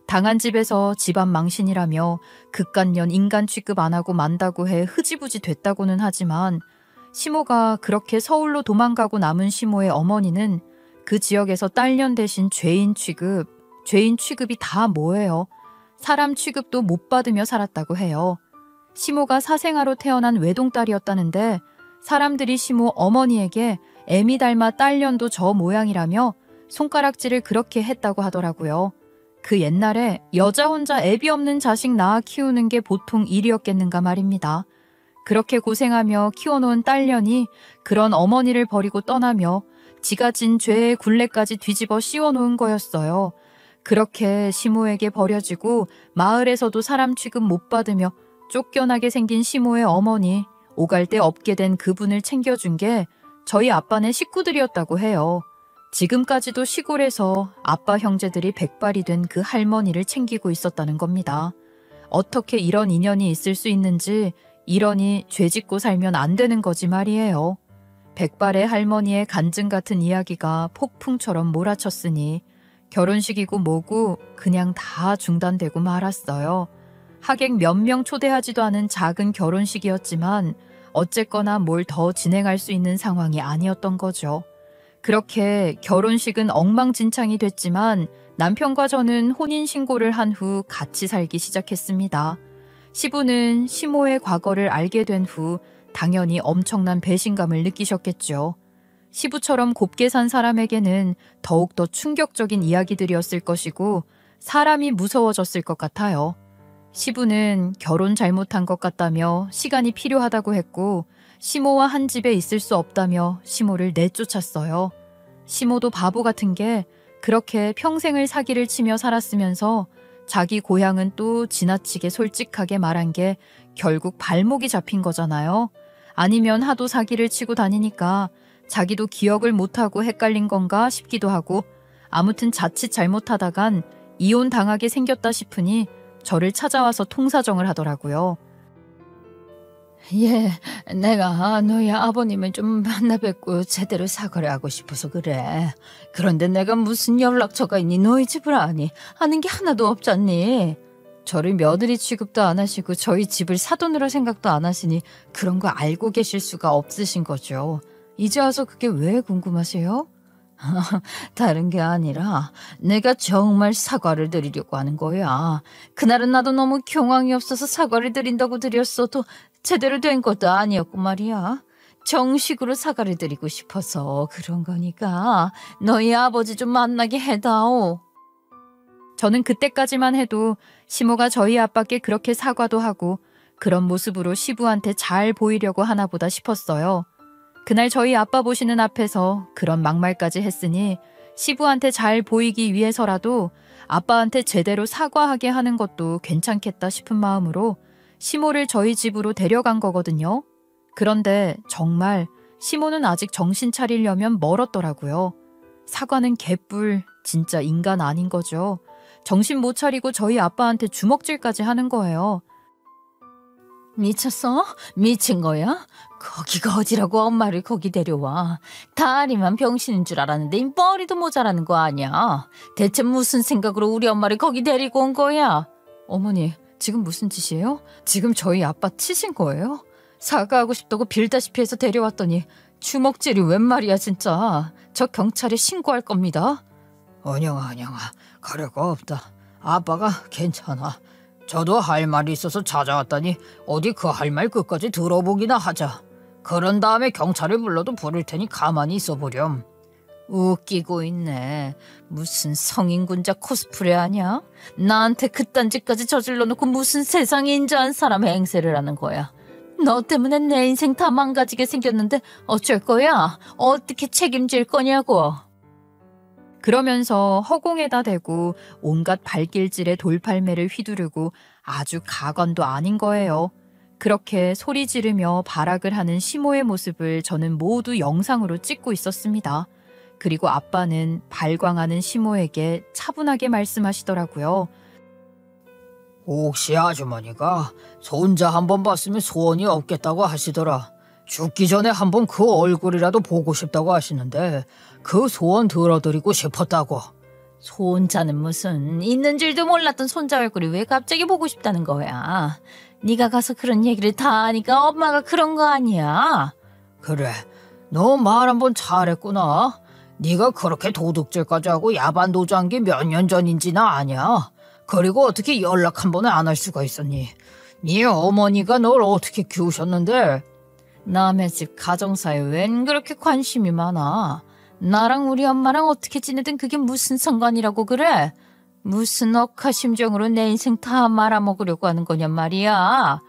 당한 집에서 집안 망신이라며 그깟년 인간 취급 안 하고 만다고 해 흐지부지 됐다고는 하지만 시모가 그렇게 서울로 도망가고 남은 시모의 어머니는 그 지역에서 딸년 대신 죄인 취급이 다 뭐예요. 사람 취급도 못 받으며 살았다고 해요. 시모가 사생아로 태어난 외동딸이었다는데 사람들이 시모 어머니에게 애미 닮아 딸년도 저 모양이라며 손가락질을 그렇게 했다고 하더라고요. 그 옛날에 여자 혼자 애비 없는 자식 낳아 키우는 게 보통 일이었겠는가 말입니다. 그렇게 고생하며 키워놓은 딸년이 그런 어머니를 버리고 떠나며 지가 진 죄의 굴레까지 뒤집어 씌워놓은 거였어요. 그렇게 시모에게 버려지고 마을에서도 사람 취급 못 받으며 쫓겨나게 생긴 시모의 어머니, 오갈 데 없게 된 그분을 챙겨준 게 저희 아빠네 식구들이었다고 해요. 지금까지도 시골에서 아빠 형제들이 백발이 된 그 할머니를 챙기고 있었다는 겁니다. 어떻게 이런 인연이 있을 수 있는지 이러니 죄짓고 살면 안 되는 거지 말이에요. 백발의 할머니의 간증 같은 이야기가 폭풍처럼 몰아쳤으니 결혼식이고 뭐고 그냥 다 중단되고 말았어요. 하객 몇 명 초대하지도 않은 작은 결혼식이었지만 어쨌거나 뭘 더 진행할 수 있는 상황이 아니었던 거죠. 그렇게 결혼식은 엉망진창이 됐지만 남편과 저는 혼인신고를 한 후 같이 살기 시작했습니다. 시부는 시모의 과거를 알게 된 후 당연히 엄청난 배신감을 느끼셨겠죠. 시부처럼 곱게 산 사람에게는 더욱더 충격적인 이야기들이었을 것이고 사람이 무서워졌을 것 같아요. 시부는 결혼 잘못한 것 같다며 시간이 필요하다고 했고 시모와 한 집에 있을 수 없다며 시모를 내쫓았어요. 시모도 바보 같은 게 그렇게 평생을 사기를 치며 살았으면서 자기 고향은 또 지나치게 솔직하게 말한 게 결국 발목이 잡힌 거잖아요. 아니면 하도 사기를 치고 다니니까 자기도 기억을 못하고 헷갈린 건가 싶기도 하고 아무튼 자칫 잘못하다간 이혼 당하게 생겼다 싶으니 저를 찾아와서 통사정을 하더라고요. 예, 내가 너희 아버님을 좀 만나 뵙고 제대로 사과를 하고 싶어서 그래. 그런데 내가 무슨 연락처가 있니? 너희 집을 아니? 아는 게 하나도 없잖니? 저를 며느리 취급도 안 하시고 저희 집을 사돈으로 생각도 안 하시니 그런 거 알고 계실 수가 없으신 거죠. 이제 와서 그게 왜 궁금하세요? 다른 게 아니라 내가 정말 사과를 드리려고 하는 거야. 그날은 나도 너무 경황이 없어서 사과를 드린다고 드렸어도 제대로 된 것도 아니었고 말이야. 정식으로 사과를 드리고 싶어서 그런 거니까 너희 아버지 좀 만나게 해다오. 저는 그때까지만 해도 시모가 저희 아빠께 그렇게 사과도 하고 그런 모습으로 시부한테 잘 보이려고 하나 보다 싶었어요. 그날 저희 아빠 보시는 앞에서 그런 막말까지 했으니 시부한테 잘 보이기 위해서라도 아빠한테 제대로 사과하게 하는 것도 괜찮겠다 싶은 마음으로 시모를 저희 집으로 데려간 거거든요. 그런데 정말 시모는 아직 정신 차리려면 멀었더라고요. 사과는 개뿔, 진짜 인간 아닌 거죠. 정신 못 차리고 저희 아빠한테 주먹질까지 하는 거예요. 미쳤어? 미친 거야? 거기가 어디라고 엄마를 거기 데려와. 다리만 병신인 줄 알았는데 이 머리도 모자라는 거 아니야. 대체 무슨 생각으로 우리 엄마를 거기 데리고 온 거야? 어머니, 지금 무슨 짓이에요? 지금 저희 아빠 치신 거예요? 사과하고 싶다고 빌다시피 해서 데려왔더니 주먹질이 웬 말이야 진짜. 저 경찰에 신고할 겁니다. 은영아, 가려가 없다. 아빠가 괜찮아. 저도 할 말이 있어서 찾아왔더니 어디 그 할 말 끝까지 들어보기나 하자. 그런 다음에 경찰을 불러도 부를 테니 가만히 있어보렴. 웃기고 있네. 무슨 성인군자 코스프레 하냐? 나한테 그딴 짓까지 저질러 놓고 무슨 세상에 인자한 사람 행세를 하는 거야. 너 때문에 내 인생 다 망가지게 생겼는데 어쩔 거야? 어떻게 책임질 거냐고. 그러면서 허공에다 대고 온갖 발길질의 돌팔매를 휘두르고 아주 가관도 아닌 거예요. 그렇게 소리 지르며 발악을 하는 시모의 모습을 저는 모두 영상으로 찍고 있었습니다. 그리고 아빠는 발광하는 시모에게 차분하게 말씀하시더라고요. 혹시 아주머니가 손자 한번 봤으면 소원이 없겠다고 하시더라. 죽기 전에 한번 그 얼굴이라도 보고 싶다고 하시는데 그 소원 들어드리고 싶었다고. 손자는 무슨 있는 줄도 몰랐던 손자 얼굴이 왜 갑자기 보고 싶다는 거야. 네가 가서 그런 얘기를 다 하니까 엄마가 그런 거 아니야. 그래, 너 말 한번 잘했구나. 네가 그렇게 도둑질까지 하고 야반도주한 게 몇 년 전인지나 아냐. 그리고 어떻게 연락 한 번을 안 할 수가 있었니? 네 어머니가 널 어떻게 키우셨는데? 남의 집 가정사에 웬 그렇게 관심이 많아. 나랑 우리 엄마랑 어떻게 지내든 그게 무슨 상관이라고 그래? 무슨 억하심정으로 내 인생 다 말아먹으려고 하는 거냔 말이야.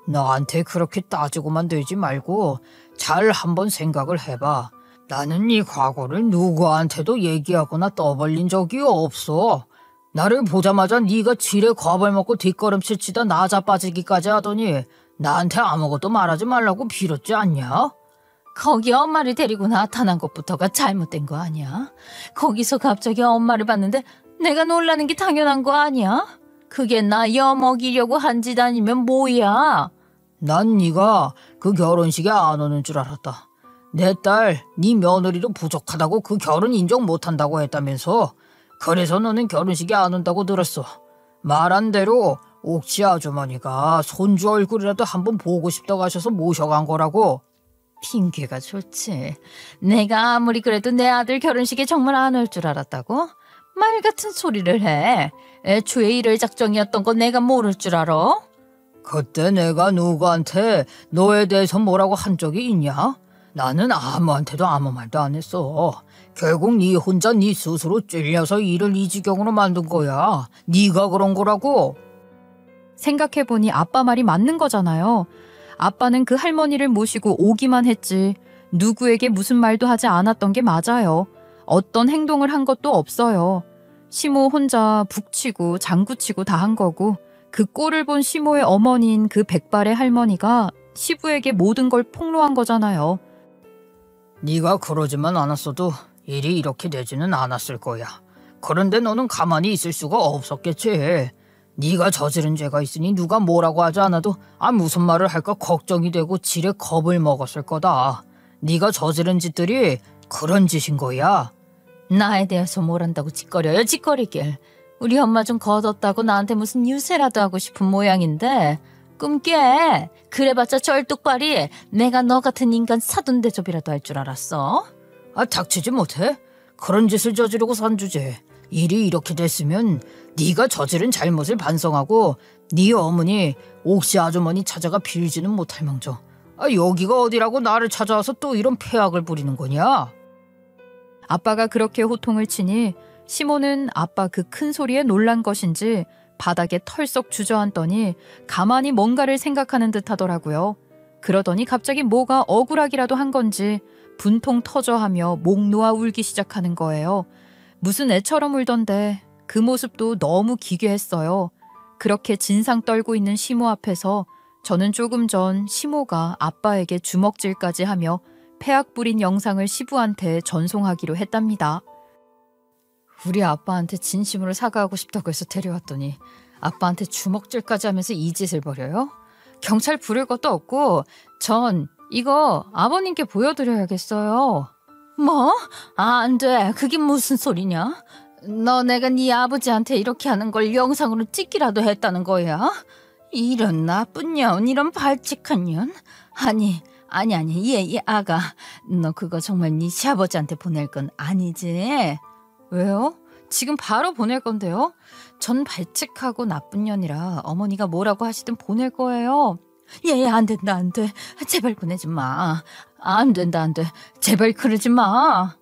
나한테 그렇게 따지고만 되지 말고 잘 한번 생각을 해봐. 나는 네 과거를 누구한테도 얘기하거나 떠벌린 적이 없어. 나를 보자마자 네가 지레 겁을 먹고 뒷걸음질 치다 나자빠지기까지 하더니 나한테 아무것도 말하지 말라고 빌었지 않냐? 거기 엄마를 데리고 나타난 것부터가 잘못된 거 아니야? 거기서 갑자기 엄마를 봤는데 내가 놀라는 게 당연한 거 아니야? 그게 나 엿먹이려고 한 짓 아니면 뭐야? 난 네가 그 결혼식에 안 오는 줄 알았다. 내 딸 네 며느리로 부족하다고 그 결혼 인정 못한다고 했다면서. 그래서 너는 결혼식에 안 온다고 들었어. 말한 대로 옥시 아주머니가 손주 얼굴이라도 한번 보고 싶다고 하셔서 모셔간 거라고. 핑계가 좋지. 내가 아무리 그래도 내 아들 결혼식에 정말 안 올 줄 알았다고? 말 같은 소리를 해. 애초에 이럴 작정이었던 거 내가 모를 줄 알아? 그때 내가 누구한테 너에 대해서 뭐라고 한 적이 있냐? 나는 아무한테도 아무 말도 안 했어. 결국 네 혼자 네 스스로 찔려서 일을 이 지경으로 만든 거야. 네가 그런 거라고. 생각해보니 아빠 말이 맞는 거잖아요. 아빠는 그 할머니를 모시고 오기만 했지 누구에게 무슨 말도 하지 않았던 게 맞아요. 어떤 행동을 한 것도 없어요. 시모 혼자 북치고 장구치고 다 한 거고 그 꼴을 본 시모의 어머니인 그 백발의 할머니가 시부에게 모든 걸 폭로한 거잖아요. 네가 그러지만 않았어도 일이 이렇게 되지는 않았을 거야. 그런데 너는 가만히 있을 수가 없었겠지. 네가 저지른 죄가 있으니 누가 뭐라고 하지 않아도 무슨 말을 할까 걱정이 되고 지레 겁을 먹었을 거다. 네가 저지른 짓들이 그런 짓인 거야. 나에 대해서 뭘 한다고 짓거려요, 짓거리길. 우리 엄마 좀 거뒀다고 나한테 무슨 유세라도 하고 싶은 모양인데 꿈깨. 그래봤자 절뚝발이 내가 너 같은 인간 사돈대접이라도 할 줄 알았어? 닥치지 못해? 그런 짓을 저지르고 산 주제. 일이 이렇게 됐으면 네가 저지른 잘못을 반성하고 네 어머니 옥시 아주머니 찾아가 빌지는 못할 망정. 여기가 어디라고 나를 찾아와서 또 이런 폐악을 부리는 거냐? 아빠가 그렇게 호통을 치니 시모는 아빠 그 큰 소리에 놀란 것인지 바닥에 털썩 주저앉더니 가만히 뭔가를 생각하는 듯 하더라고요. 그러더니 갑자기 뭐가 억울하기라도 한 건지 분통 터져하며 목 놓아 울기 시작하는 거예요. 무슨 애처럼 울던데 그 모습도 너무 기괴했어요. 그렇게 진상 떨고 있는 시모 앞에서 저는 조금 전 시모가 아빠에게 주먹질까지 하며 폐악 부린 영상을 시부한테 전송하기로 했답니다. 우리 아빠한테 진심으로 사과하고 싶다고 해서 데려왔더니 아빠한테 주먹질까지 하면서 이 짓을 벌여요? 경찰 부를 것도 없고 전 이거 아버님께 보여드려야겠어요. 뭐? 안 돼. 그게 무슨 소리냐? 너 내가 네 아버지한테 이렇게 하는 걸 영상으로 찍기라도 했다는 거야? 이런 나쁜 년, 이런 발칙한 년. 아니, 얘 아가. 너 그거 정말 네 시아버지한테 보낼 건 아니지? 왜요? 지금 바로 보낼 건데요. 전 발칙하고 나쁜 년이라 어머니가 뭐라고 하시든 보낼 거예요. 얘 안 된다, 안 돼. 제발 보내지 마. 안 된다, 안 돼. 제발 그러지 마.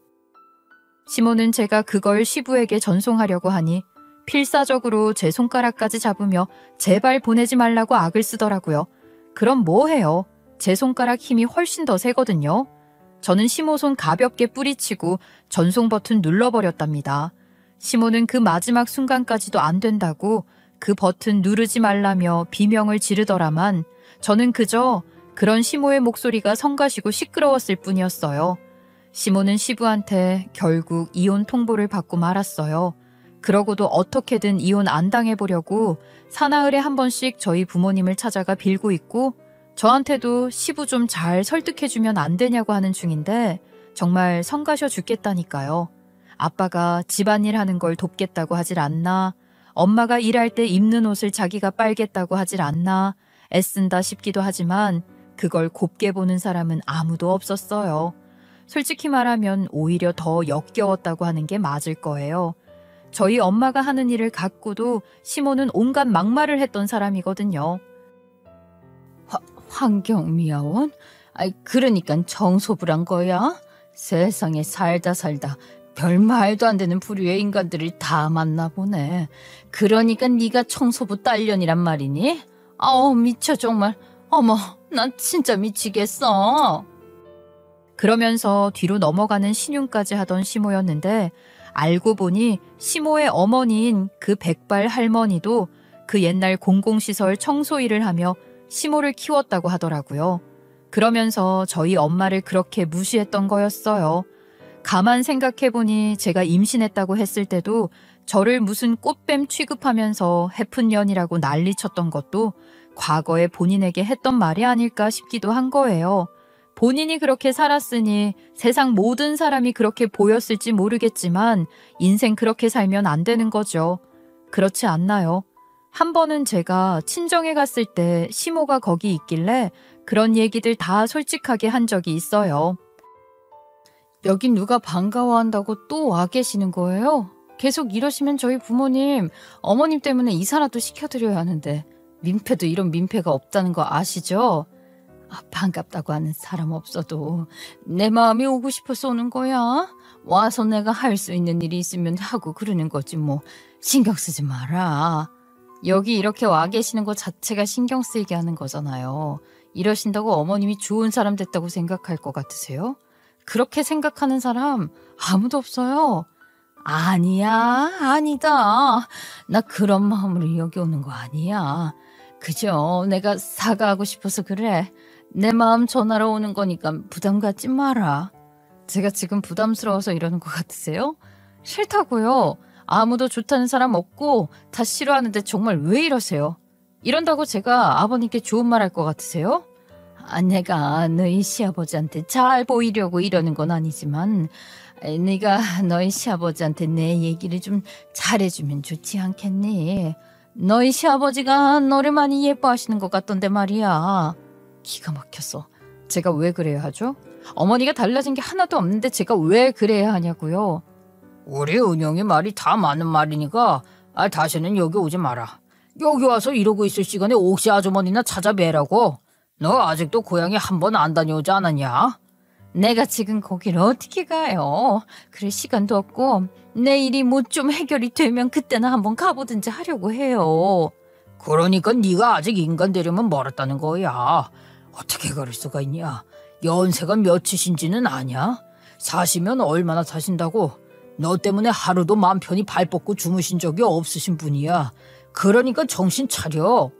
시모는 제가 그걸 시부에게 전송하려고 하니 필사적으로 제 손가락까지 잡으며 제발 보내지 말라고 악을 쓰더라고요. 그럼 뭐 해요? 제 손가락 힘이 훨씬 더 세거든요. 저는 시모 손 가볍게 뿌리치고 전송 버튼 눌러버렸답니다. 시모는 그 마지막 순간까지도 안 된다고 그 버튼 누르지 말라며 비명을 지르더라만 저는 그저 그런 시모의 목소리가 성가시고 시끄러웠을 뿐이었어요. 시모는 시부한테 결국 이혼 통보를 받고 말았어요. 그러고도 어떻게든 이혼 안 당해보려고 사나흘에 한 번씩 저희 부모님을 찾아가 빌고 있고 저한테도 시부 좀 잘 설득해주면 안 되냐고 하는 중인데 정말 성가셔 죽겠다니까요. 아빠가 집안일 하는 걸 돕겠다고 하질 않나, 엄마가 일할 때 입는 옷을 자기가 빨겠다고 하질 않나 애쓴다 싶기도 하지만 그걸 곱게 보는 사람은 아무도 없었어요. 솔직히 말하면 오히려 더 역겨웠다고 하는 게 맞을 거예요. 저희 엄마가 하는 일을 갖고도 시모는 온갖 막말을 했던 사람이거든요. 환경미화원? 그러니까 정소부란 거야? 세상에 살다 별 말도 안 되는 부류의 인간들을 다 만나보네. 그러니까 네가 청소부 딸년이란 말이니? 아우 미쳐 정말. 어머 난 진짜 미치겠어. 그러면서 뒤로 넘어가는 신용까지 하던 시모였는데 알고 보니 시모의 어머니인 그 백발 할머니도 그 옛날 공공시설 청소 일을 하며 시모를 키웠다고 하더라고요. 그러면서 저희 엄마를 그렇게 무시했던 거였어요. 가만 생각해보니 제가 임신했다고 했을 때도 저를 무슨 꽃뱀 취급하면서 해픈 년이라고 난리쳤던 것도 과거에 본인에게 했던 말이 아닐까 싶기도 한 거예요. 본인이 그렇게 살았으니 세상 모든 사람이 그렇게 보였을지 모르겠지만 인생 그렇게 살면 안 되는 거죠. 그렇지 않나요? 한 번은 제가 친정에 갔을 때 시모가 거기 있길래 그런 얘기들 다 솔직하게 한 적이 있어요. 여기 누가 반가워한다고 또 와 계시는 거예요? 계속 이러시면 저희 부모님, 어머님 때문에 이사라도 시켜드려야 하는데 민폐도 이런 민폐가 없다는 거 아시죠? 반갑다고 하는 사람 없어도 내 마음이 오고 싶어서 오는 거야. 와서 내가 할 수 있는 일이 있으면 하고 그러는 거지 뭐. 신경 쓰지 마라. 여기 이렇게 와 계시는 것 자체가 신경 쓰이게 하는 거잖아요. 이러신다고 어머님이 좋은 사람 됐다고 생각할 것 같으세요? 그렇게 생각하는 사람 아무도 없어요. 아니다. 나 그런 마음으로 여기 오는 거 아니야. 그저 내가 사과하고 싶어서 그래. 내 마음 전하러 오는 거니까 부담 갖지 마라. 제가 지금 부담스러워서 이러는 것 같으세요? 싫다고요. 아무도 좋다는 사람 없고 다 싫어하는데 정말 왜 이러세요? 이런다고 제가 아버님께 좋은 말 할 것 같으세요? 내가 너희 시아버지한테 잘 보이려고 이러는 건 아니지만 네가 너희 시아버지한테 내 얘기를 좀 잘해주면 좋지 않겠니? 너희 시아버지가 너를 많이 예뻐하시는 것 같던데 말이야. 기가 막혔어. 제가 왜 그래야 하죠? 어머니가 달라진 게 하나도 없는데 제가 왜 그래야 하냐고요. 우리 은영이 말이 다 맞는 말이니까 다시는 여기 오지 마라. 여기 와서 이러고 있을 시간에 옥시 아주머니나 찾아뵈라고. 너 아직도 고향에 한 번 안 다녀오지 않았냐? 내가 지금 거기를 어떻게 가요? 그럴 시간도 없고 내일이 뭐 좀 해결이 되면 그때는 한번 가보든지 하려고 해요. 그러니까 네가 아직 인간 되려면 멀었다는 거야. 어떻게 그럴 수가 있냐? 연세가 몇이신지는 아냐? 사시면 얼마나 사신다고? 너 때문에 하루도 맘 편히 발 뻗고 주무신 적이 없으신 분이야. 그러니까 정신 차려.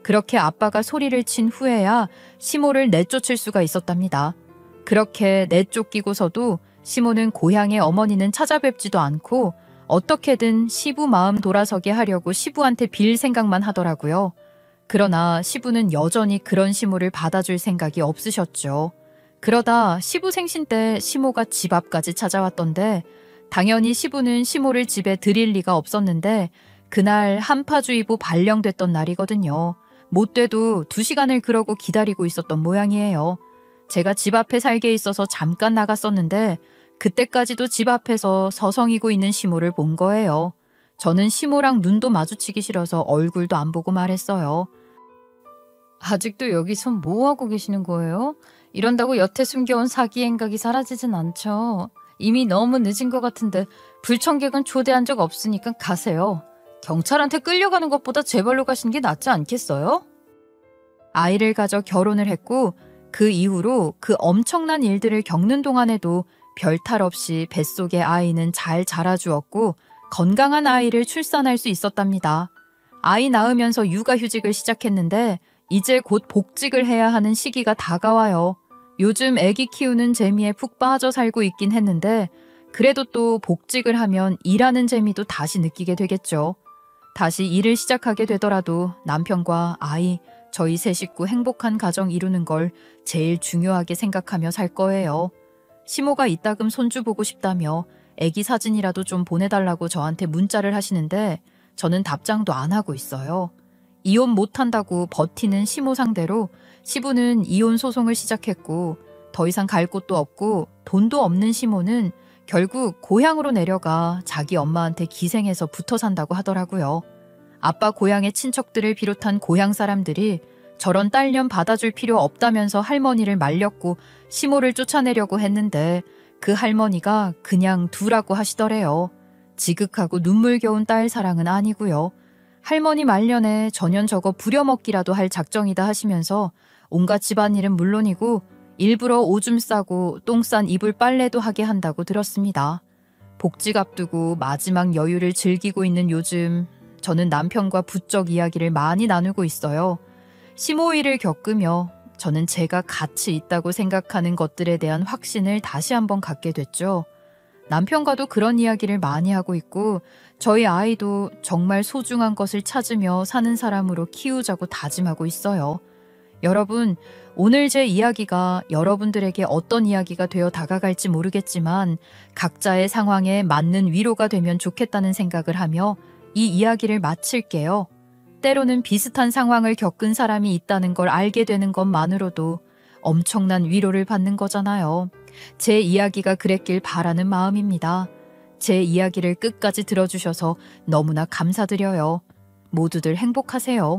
그렇게 아빠가 소리를 친 후에야 시모를 내쫓을 수가 있었답니다. 그렇게 내쫓기고서도 시모는 고향의 어머니는 찾아뵙지도 않고 어떻게든 시부 마음 돌아서게 하려고 시부한테 빌 생각만 하더라고요. 그러나 시부는 여전히 그런 시모를 받아줄 생각이 없으셨죠. 그러다 시부 생신 때 시모가 집 앞까지 찾아왔던데 당연히 시부는 시모를 집에 들일 리가 없었는데 그날 한파주의보 발령됐던 날이거든요. 못 돼도 2시간을 그러고 기다리고 있었던 모양이에요. 제가 집 앞에 살게 있어서 잠깐 나갔었는데 그때까지도 집 앞에서 서성이고 있는 시모를 본 거예요. 저는 시모랑 눈도 마주치기 싫어서 얼굴도 안 보고 말했어요. 아직도 여기서 뭐 하고 계시는 거예요? 이런다고 여태 숨겨온 사기 행각이 사라지진 않죠. 이미 너무 늦은 것 같은데 불청객은 초대한 적 없으니까 가세요. 경찰한테 끌려가는 것보다 제 발로 가시는 게 낫지 않겠어요? 아이를 가져 결혼을 했고 그 이후로 그 엄청난 일들을 겪는 동안에도 별 탈 없이 뱃속의 아이는 잘 자라주었고 건강한 아이를 출산할 수 있었답니다. 아이 낳으면서 육아휴직을 시작했는데 이제 곧 복직을 해야 하는 시기가 다가와요. 요즘 아기 키우는 재미에 푹 빠져 살고 있긴 했는데 그래도 또 복직을 하면 일하는 재미도 다시 느끼게 되겠죠. 다시 일을 시작하게 되더라도 남편과 아이, 저희 세 식구 행복한 가정 이루는 걸 제일 중요하게 생각하며 살 거예요. 시모가 이따금 손주 보고 싶다며 아기 사진이라도 좀 보내달라고 저한테 문자를 하시는데 저는 답장도 안 하고 있어요. 이혼 못한다고 버티는 시모 상대로 시부는 이혼 소송을 시작했고 더 이상 갈 곳도 없고 돈도 없는 시모는 결국 고향으로 내려가 자기 엄마한테 기생해서 붙어 산다고 하더라고요. 아빠 고향의 친척들을 비롯한 고향 사람들이 저런 딸년 받아줄 필요 없다면서 할머니를 말렸고 시모를 쫓아내려고 했는데 그 할머니가 그냥 두라고 하시더래요. 지극하고 눈물겨운 딸 사랑은 아니고요. 할머니 말년에 전연 저거 부려먹기라도 할 작정이다 하시면서 온갖 집안일은 물론이고 일부러 오줌 싸고 똥 싼 이불 빨래도 하게 한다고 들었습니다. 복직 앞두고 마지막 여유를 즐기고 있는 요즘 저는 남편과 부쩍 이야기를 많이 나누고 있어요. 시모일을 겪으며 저는 제가 가치 있다고 생각하는 것들에 대한 확신을 다시 한번 갖게 됐죠. 남편과도 그런 이야기를 많이 하고 있고 저희 아이도 정말 소중한 것을 찾으며 사는 사람으로 키우자고 다짐하고 있어요. 여러분, 오늘 제 이야기가 여러분들에게 어떤 이야기가 되어 다가갈지 모르겠지만 각자의 상황에 맞는 위로가 되면 좋겠다는 생각을 하며 이 이야기를 마칠게요. 때로는 비슷한 상황을 겪은 사람이 있다는 걸 알게 되는 것만으로도 엄청난 위로를 받는 거잖아요. 제 이야기가 그랬길 바라는 마음입니다. 제 이야기를 끝까지 들어주셔서 너무나 감사드려요. 모두들 행복하세요.